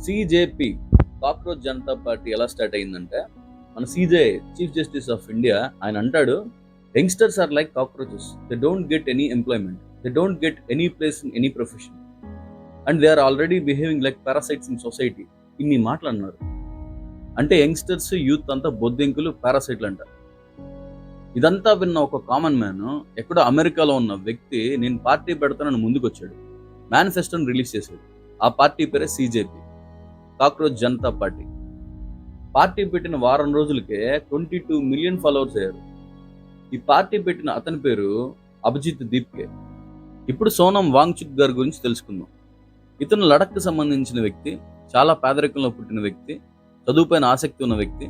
సిజేపి కాక్రోచ్ జనతా పార్టీ ఎలా స్టార్ట్ అయిందంటే, మన CJ chief justice of India ఆయన అంటాడు, youngsters are like cockroaches, they don't get any employment, they don't get any place in any profession and they are already behaving like parasites in society. ఇన్ని మాటలు అన్నారు. అంటే youngsters youth అంతా బొద్దింకులు, పారాసైట్లు అంటారు. ఇదంతా విన్న ఒక కామన్ మ్యాన్ ఎక్కడో అమెరికాలో ఉన్న వ్యక్తి నేను పార్టీ పెడతానని ముందుకు వచ్చాడు. మేనిఫెస్టోని రిలీజ్ చేశాడు. ఆ పార్టీ పేరే సిజేపి, కాక్రోచ్ జనతా పార్టీ. పార్టీ పెట్టిన వారం రోజులకే 22 మిలియన్ ఫాలోవర్స్ అయ్యారు. ఈ పార్టీ పెట్టిన అతని పేరు అభిజిత్ దీప్కే. ఇప్పుడు సోనం వాంగ్చుక్ గారి గురించి తెలుసుకుందాం. ఇతను లడఖ్కు సంబంధించిన వ్యక్తి, చాలా పేదరికంలో పుట్టిన వ్యక్తి, చదువుపైన ఆసక్తి ఉన్న వ్యక్తి.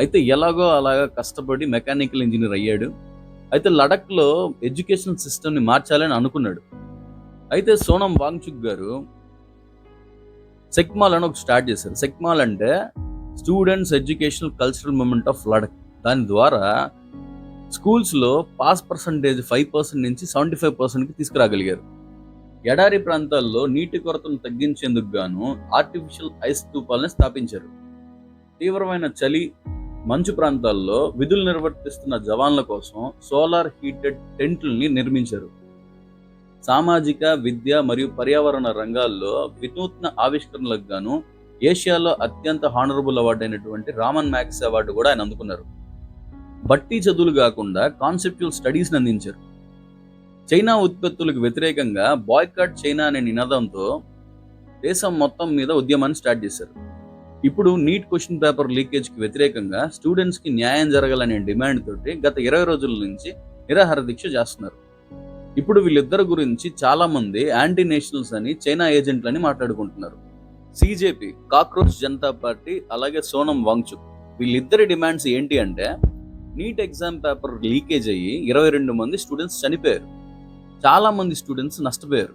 అయితే ఎలాగో అలాగా కష్టపడి మెకానికల్ ఇంజనీర్ అయ్యాడు. అయితే లడఖ్లో ఎడ్యుకేషన్ సిస్టమ్ని మార్చాలని అనుకున్నాడు. అయితే సోనం వాంగ్చుక్ గారు సెక్మాల్ అని ఒక స్టార్ట్ చేశారు. సెక్మాల్ అంటే students educational cultural movement of Ladakh. దాని ద్వారా స్కూల్స్లో పాస్ పర్సంటేజ్ 5% నుంచి 75%కి తీసుకురాగలిగారు. ఎడారి ప్రాంతాల్లో నీటి కొరతను తగ్గించేందుకు గాను ఆర్టిఫిషియల్ ఐస్ స్తూపాలను స్థాపించారు. తీవ్రమైన చలి, మంచు ప్రాంతాల్లో విధులు నిర్వర్తిస్తున్న జవాన్ల కోసం సోలార్ హీటెడ్ టెంట్లని నిర్మించారు. సామాజిక, విద్య మరియు పర్యావరణ రంగాల్లో వినూత్న ఆవిష్కరణలకు గాను ఏషియాలో అత్యంత హానరబుల్ అవార్డు అయినటువంటి రామన్ మ్యాగ్సెసే అవార్డు కూడా ఆయన అందుకున్నారు. బట్టి చదువులు కాకుండా కాన్సెప్చువల్ స్టడీస్ని అందించారు. చైనా ఉత్పత్తులకు వ్యతిరేకంగా బాయ్కాట్ చైనా అనే నినాదంతో దేశం మొత్తం మీద ఉద్యమాన్ని స్టార్ట్ చేశారు. ఇప్పుడు నీట్ క్వశ్చన్ పేపర్ లీకేజ్కి వ్యతిరేకంగా స్టూడెంట్స్కి న్యాయం జరగాలనే డిమాండ్ తోటి గత 20 రోజుల నుంచి నిరాహార దీక్ష చేస్తున్నారు. ఇప్పుడు వీళ్ళిద్దరి గురించి చాలా మంది యాంటీ నేషనల్స్ అని, చైనా ఏజెంట్లని మాట్లాడుకుంటున్నారు. సిజేపి, కాక్రోచ్ జనతా పార్టీ, అలాగే సోనం వాంగ్చుక్, వీళ్ళిద్దరి డిమాండ్స్ ఏంటి అంటే, నీట్ ఎగ్జామ్ పేపర్ లీకేజ్ అయ్యి 22 మంది స్టూడెంట్స్ చనిపోయారు. చాలా మంది స్టూడెంట్స్ నష్టపోయారు.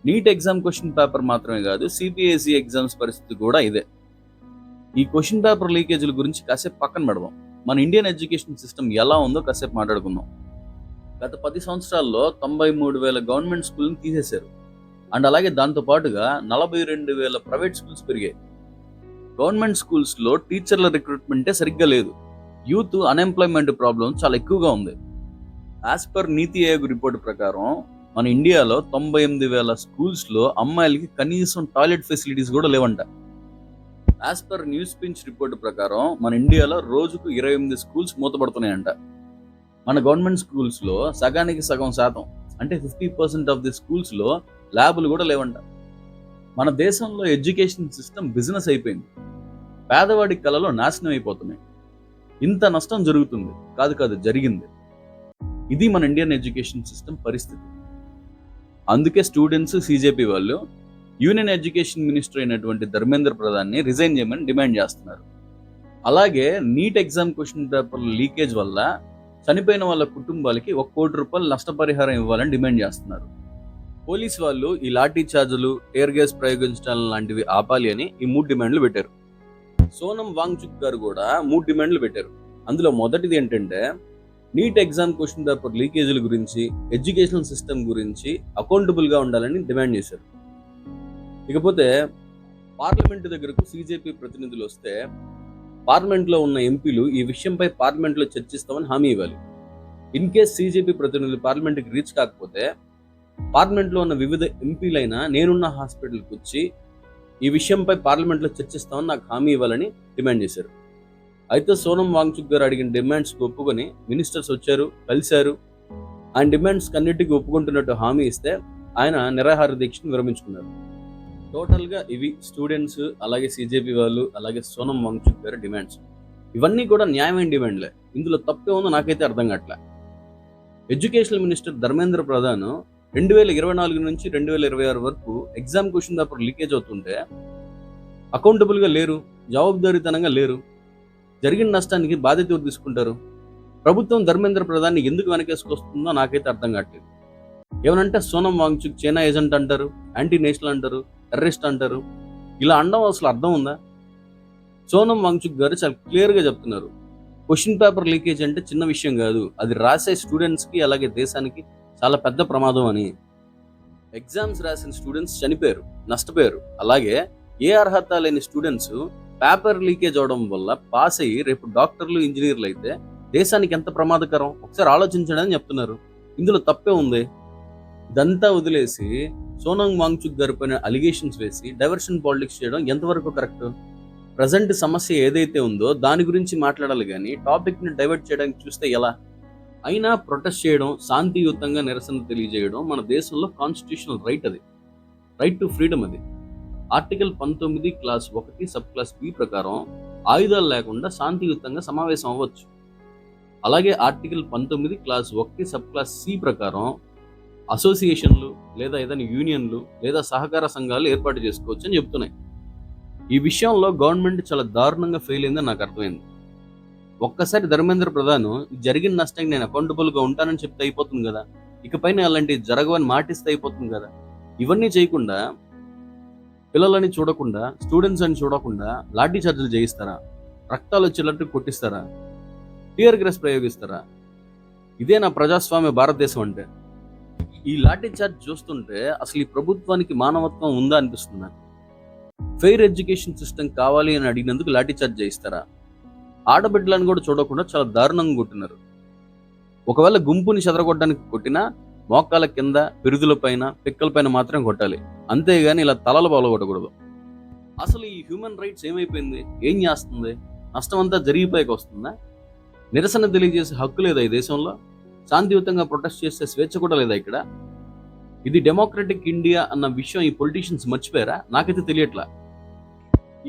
నీట్ ఎగ్జామ్ క్వశ్చన్ పేపర్ మాత్రమే కాదు, సిబిఎస్ఈ ఎగ్జామ్స్ పరిస్థితి కూడా ఇదే. ఈ క్వశ్చన్ పేపర్ లీకేజీల గురించి కాసేపు పక్కన పెడదాం. మన ఇండియన్ ఎడ్యుకేషన్ సిస్టమ్ ఎలా ఉందో కాసేపు మాట్లాడుకుందాం. గత 10 సంవత్సరాల్లో 93,000 గవర్నమెంట్ స్కూల్ని తీసేశారు. అండ్ అలాగే దాంతో పాటుగా 42,000 ప్రైవేట్ స్కూల్స్ పెరిగాయి. గవర్నమెంట్ స్కూల్స్లో టీచర్ల రిక్రూట్మెంటే సరిగ్గా లేదు. యూత్ అన్ఎంప్లాయ్మెంట్ ప్రాబ్లం చాలా ఎక్కువగా ఉంది. యాజ్ పర్ నీతి ఆయోగ్ రిపోర్ట్ ప్రకారం మన ఇండియాలో 98,000 స్కూల్స్లో అమ్మాయిలకి కనీసం టాయిలెట్ ఫెసిలిటీస్ కూడా లేవంట. As per news pinch report ప్రకారం మన ఇండియాలో రోజుకు 28 స్కూల్స్ మూతపడుతున్నాయంట. మన గవర్నమెంట్ స్కూల్స్లో సగానికి సగం శాతం, అంటే 50% ఆఫ్ ది స్కూల్స్లో ల్యాబులు కూడా లేవంట. మన దేశంలో ఎడ్యుకేషన్ సిస్టమ్ బిజినెస్ అయిపోయింది. పేదవాడి కళలో నాశనం అయిపోతున్నాయి. ఇంత నష్టం జరుగుతుంది కాదు జరిగింది. ఇది మన ఇండియన్ ఎడ్యుకేషన్ సిస్టమ్ పరిస్థితి. అందుకే స్టూడెంట్స్, సిజేపి వాళ్ళు యూనియన్ ఎడ్యుకేషన్ మినిస్టర్ అయినటువంటి ధర్మేంద్ర ప్రధాన్ని రిజైన్ చేయమని డిమాండ్ చేస్తున్నారు. అలాగే NEET exam question paper leakage వల్ల చనిపోయిన వాళ్ళ కుటుంబాలకి 1 కోటి రూపాయలు నష్టపరిహారం ఇవ్వాలని డిమాండ్ చేస్తున్నారు. పోలీస్ వాళ్ళు ఈ లాఠీ చార్జులు, టేర్ గ్యాస్ ప్రయోగించడం లాంటివి ఆపాలి అని ఈ 3 డిమాండ్లు పెట్టారు. సోనం వాంగ్చుక్ గారు కూడా 3 డిమాండ్లు పెట్టారు. అందులో మొదటిది ఏంటంటే, నీట్ ఎగ్జామ్ క్వశ్చన్ పేపర్ లీకేజీల గురించి, ఎడ్యుకేషనల్ సిస్టమ్ గురించి అకౌంటబుల్గా ఉండాలని డిమాండ్ చేశారు. ఇకపోతే పార్లమెంటు దగ్గరకు సిజేపీ ప్రతినిధులు వస్తే పార్లమెంట్లో ఉన్న ఎంపీలు ఈ విషయంపై పార్లమెంట్లో చర్చిస్తామని హామీ ఇవ్వాలి. ఇన్ కేస్ సిజేపీ ప్రతినిధులు పార్లమెంట్కి రీచ్ కాకపోతే పార్లమెంట్లో ఉన్న వివిధ ఎంపీలైనా నేనున్న హాస్పిటల్కి వచ్చి ఈ విషయంపై పార్లమెంట్లో చర్చిస్తామని నాకు హామీ ఇవ్వాలని డిమాండ్ చేశారు. అయితే సోనం వాంగ్చుక్ గారు అడిగిన డిమాండ్స్కి ఒప్పుకొని మినిస్టర్స్ వచ్చారు, కలిశారు. ఆయన డిమాండ్స్ అన్నిటికీ ఒప్పుకుంటున్నట్టు హామీ ఇస్తే ఆయన నిరాహార దీక్షను విరమించుకున్నారు. టోటల్గా ఇవి స్టూడెంట్స్, అలాగే సిజేపీ వాళ్ళు, అలాగే సోనం వాంగ్చుక్ గారి డిమాండ్స్. ఇవన్నీ కూడా న్యాయమైన డిమాండ్లే. ఇందులో తప్పే ఉందో నాకైతే అర్థం కావట్లే. ఎడ్యుకేషనల్ మినిస్టర్ ధర్మేంద్ర ప్రధాన్ 2024 నుంచి 2026 వరకు ఎగ్జామ్ క్వశ్చన్ పేపర్ లీకేజ్ అవుతుంటే అకౌంటబుల్గా లేరు, జవాబుదారీతనంగా లేరు. జరిగిన నష్టానికి బాధ్యత ఎవరు తీసుకుంటారు? ప్రభుత్వం ధర్మేంద్ర ప్రధాన్ని ఎందుకు వెనకేసుకొస్తుందో నాకైతే అర్థం కావట్లేదు. ఏమనంటే సోనం వాంగ్చుక్ చైనా ఏజెంట్ అంటారు, యాంటీ నేషనల్ అంటారు, టెర్రరిస్ట్ అంటారు. ఇలా అనడం అసలు అర్థం ఉందా? సోనం వాంగ్చుక్ గారు చాలా క్లియర్గా చెప్తున్నారు, క్వశ్చన్ పేపర్ లీకేజ్ అంటే చిన్న విషయం కాదు, అది రాసే స్టూడెంట్స్కి అలాగే దేశానికి చాలా పెద్ద ప్రమాదం అని. ఎగ్జామ్స్ రాసిన స్టూడెంట్స్ చనిపోయారు, నష్టపోయారు. అలాగే ఏ అర్హత లేని స్టూడెంట్స్ పేపర్ లీకేజ్ అవడం వల్ల పాస్ అయ్యి రేపు డాక్టర్లు ఇంజనీర్లు అయితే దేశానికి ఎంత ప్రమాదకరం ఒకసారి ఆలోచించండి అని చెప్తున్నారు. ఇందులో తప్పే ఉంది. ఇదంతా వదిలేసి సోనాంగ్ వాంగ్చుక్ గారి పైన అలిగేషన్స్ వేసి డైవర్షన్ పాలిటిక్స్ చేయడం ఎంతవరకు కరెక్ట్? ప్రజెంట్ సమస్య ఏదైతే ఉందో దాని గురించి మాట్లాడాలి కానీ టాపిక్ ని డైవర్ట్ చేయడానికి చూస్తే ఎలా? అయినా ప్రొటెస్ట్ చేయడం, శాంతియుతంగా నిరసన తెలియజేయడం మన దేశంలో కాన్స్టిట్యూషనల్ రైట్. అది రైట్ టు ఫ్రీడమ్. అది article 19 clause 1 sub clause B ప్రకారం ఆయుధాలు లేకుండా శాంతియుతంగా సమావేశం అవ్వచ్చు. అలాగే article 19 clause 1 sub clause C ప్రకారం అసోసియేషన్లు లేదా ఏదైనా యూనియన్లు లేదా సహకార సంఘాలు ఏర్పాటు చేసుకోవచ్చు అని చెప్తున్నాయి. ఈ విషయంలో గవర్నమెంట్ చాలా దారుణంగా ఫెయిల్ అయిందని నాకు అర్థమైంది. ఒక్కసారి ధర్మేంద్ర ప్రధాన్ జరిగిన నష్టానికి నేను అకౌంటబుల్గా ఉంటానని చెప్తే అయిపోతుంది కదా, ఇకపైన అలాంటివి జరగవని మాటిస్తే అయిపోతుంది కదా. ఇవన్నీ చేయకుండా, పిల్లలని చూడకుండా, స్టూడెంట్స్ అని చూడకుండా లాఠీ చార్జీలు చేయిస్తారా? రక్తాలు వచ్చేటట్టు కొట్టిస్తారా? Tear gas ప్రయోగిస్తారా? ఇదే నా ప్రజాస్వామ్య భారతదేశం అంటే? ఈ లాఠీ చార్జ్ చూస్తుంటే అసలు ఈ ప్రభుత్వానికి మానవత్వం ఉందా అనిపిస్తుంది. ఫెయిర్ ఎడ్యుకేషన్ సిస్టమ్ కావాలి అని అడిగినందుకు లాఠీ చార్జ్ చేయిస్తారా? ఆడబిడ్డలను కూడా చూడకుండా చాలా దారుణంగా కొట్టినారు. ఒకవేళ గుంపుని చెదరగొట్టడానికి కొట్టినా మోకాల కింద, పిరుదుల పైన, పిక్కల పైన మాత్రం కొట్టాలి, అంతేగాని ఇలా తలలు బాగొట్టకూడదు. అసలు ఈ హ్యూమన్ రైట్స్ ఏమైపోయింది? ఏం చేస్తుంది? నష్టం అంతా జరిగిపోయాక వస్తుందా? నిరసన తెలియజేసే హక్కు లేదా ఈ దేశంలో? శాంతియుతంగా ప్రొటెస్ట్ చేసే స్వేచ్ఛ కూడా లేదా ఇక్కడ? ఇది డెమోక్రటిక్ ఇండియా అన్న విషయం ఈ పొలిటీషియన్స్ మర్చిపోయారా? నాకైతే తెలియట్లా.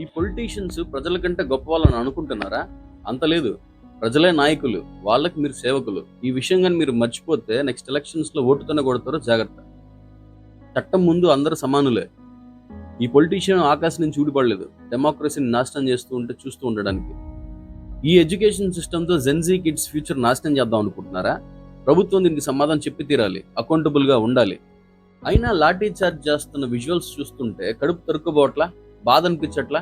ఈ పొలిటీషియన్స్ ప్రజల కంటే గొప్ప వాళ్ళని అనుకుంటున్నారా? అంత లేదు. ప్రజలే నాయకులు, వాళ్ళకి మీరు సేవకులు. ఈ విషయం కానీ మీరు మర్చిపోతే నెక్స్ట్ ఎలక్షన్స్ లో ఓటుతోనే కొడతారో జాగ్రత్త. చట్టం ముందు అందరూ సమానులే. ఈ పొలిటీషియన్ ఆకాశం నుంచి ఊడిపడలేదు డెమోక్రసీని నాశనం చేస్తూ ఉంటే చూస్తూ ఉండడానికి. ఈ ఎడ్యుకేషన్ సిస్టంతో జెన్జీ కిడ్స్ ఫ్యూచర్ నాశనం చేద్దాం అనుకుంటున్నారా? ప్రభుత్వం దీనికి సమాధానం చెప్పి తీరాలి, అకౌంటబుల్ గా ఉండాలి. అయినా లాఠీ చార్జ్ చేస్తున్న విజువల్స్ చూస్తుంటే కడుపు తరుక్కుపోవట్లా, బాధ అనిపించట్లా?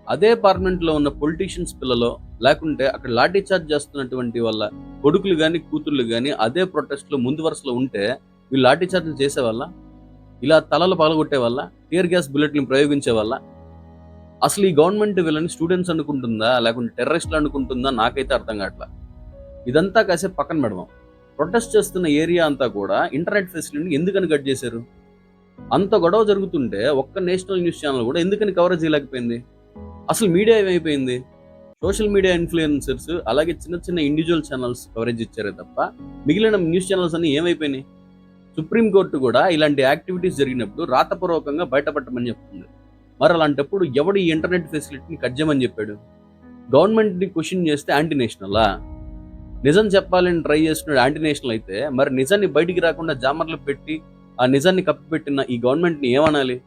అదే పార్లమెంట్ లో ఉన్న పొలిటీషియన్స్ పిల్లలో, లేకుంటే అక్కడ లాఠీ చార్జ్ చేస్తున్నటువంటి వాళ్ళ కొడుకులు కానీ కూతుర్లు కానీ అదే ప్రొటెస్ట్ లో ముందు వరుసలో ఉంటే వీళ్ళు లాఠీ చార్జ్లు చేసేవాళ్ళ? ఇలా తలలు పగలగొట్టే వల్ల, టియర్ గ్యాస్ బుల్లెట్లను ప్రయోగించే వల్ల? అసలు ఈ గవర్నమెంట్ వీళ్ళని స్టూడెంట్స్ అనుకుంటుందా లేకుంటే టెర్రరిస్టులు అనుకుంటుందా నాకైతే అర్థం కావట్లా. ఇదంతా కాసేపు పక్కన పెడదాం. ప్రొటెస్ట్ చేస్తున్న ఏరియా అంతా కూడా ఇంటర్నెట్ ఫెసిలిటీని ఎందుకని కట్ చేశారు? అంత గొడవ జరుగుతుంటే ఒక్క నేషనల్ న్యూస్ ఛానల్ కూడా ఎందుకని కవరేజ్ చేయలేకపోయింది? అసలు మీడియా ఏమైపోయింది? సోషల్ మీడియా ఇన్ఫ్లుయెన్సర్స్ అలాగే చిన్న చిన్న ఇండివిజువల్ ఛానల్స్ కవరేజ్ ఇచ్చారే తప్ప మిగిలిన న్యూస్ ఛానల్స్ అన్ని ఏమైపోయినాయి? సుప్రీంకోర్టు కూడా ఇలాంటి యాక్టివిటీస్ జరిగినప్పుడు రాతపూర్వకంగా బయటపడమని చెప్తుంది. మరి అలాంటప్పుడు ఎవడు ఈ ఇంటర్నెట్ ఫెసిలిటీని కట్ చేయమని చెప్పాడు? గవర్నమెంట్ని క్వశ్చన్ చేస్తే యాంటీ నేషనలా? నిజం చెప్పాలని ట్రై చేస్తున్నాడు యాంటీ నేషనల్ అయితే మరి నిజాన్ని బయటికి రాకుండా జామర్లు పెట్టి ఆ నిజాన్ని కప్పిపెట్టిన ఈ గవర్నమెంట్ని ఏమనాలి?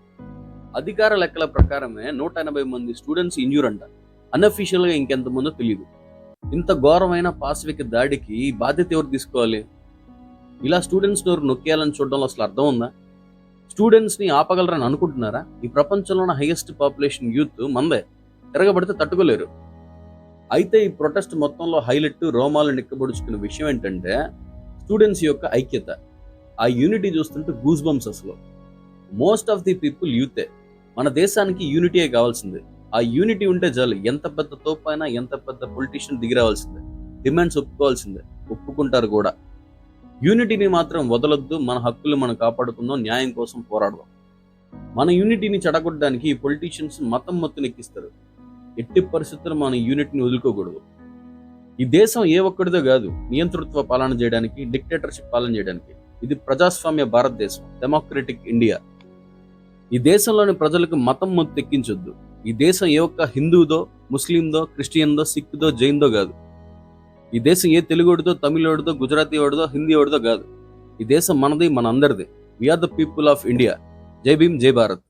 అధికార లెక్కల ప్రకారమే 180 మంది స్టూడెంట్స్ ఇంజూర్ అంట. అన్అఫీషియల్ గా ఇంకెంతమందో తెలియదు. ఇంత ఘోరమైన పాశవిక దాడికి బాధ్యత ఎవరు తీసుకోవాలి? ఇలా స్టూడెంట్స్ ఎవరు నొక్కేయాలని చూడడంలో అసలు అర్థం ఉందా? స్టూడెంట్స్ ని ఆపగలరని అనుకుంటున్నారా? ఈ ప్రపంచంలోనే హైయెస్ట్ పాపులేషన్ యూత్ మందే, తిరగబడితే తట్టుకోలేరు. అయితే ఈ ప్రొటెస్ట్ మొత్తంలో హైలైట్, రోమాలు నిక్కబొడుచుకున్న విషయం ఏంటంటే స్టూడెంట్స్ యొక్క ఐక్యత. ఆ యూనిటీ చూస్తుంటే గూస్ బంప్స్. అసలు మోస్ట్ ఆఫ్ ది పీపుల్ యూతే. మన దేశానికి యూనిటీయే కావాల్సిందే. ఆ యూనిటీ ఉంటే చాలు. ఎంత పెద్ద తోపైనా, ఎంత పెద్ద పొలిటీషియన్ దిగిరావాల్సిందే, డిమాండ్స్ ఒప్పుకోవాల్సిందే, ఒప్పుకుంటారు కూడా. యూనిటీని మాత్రం వదలొద్దు. మన హక్కులు మనం కాపాడుకుందాం, న్యాయం కోసం పోరాడదాం. మన యూనిటీని చెడగొట్టడానికి ఈ పొలిటీషియన్స్ మతం మొత్తం ఎక్కిస్తారు. ఎట్టి పరిస్థితుల్లో మన యూనిట్ని వదులుకోకూడదు. ఈ దేశం ఏ ఒక్కడిదో కాదు, నియంతృత్వ పాలన చేయడానికి, డిక్టేటర్షిప్ పాలన చేయడానికి. ఇది ప్రజాస్వామ్య భారతదేశం, డెమోక్రటిక్ ఇండియా. ఈ దేశంలోని ప్రజలకు మతం మొత్తం ఎక్కించొద్దు. ఈ దేశం ఏ ఒక్క హిందువుదో, ముస్లిందో, క్రిస్టియన్దో, సిక్దో, జైన్దో కాదు. ఈ దేశం ఏ తెలుగుడిదో, తమిళోడిదో, గుజరాతీ వాడిదో, హిందీ వాడిదో కాదు. ఈ దేశం మనది, మన అందరిది. We are the people of India. జై భీమ్, జై భారత్.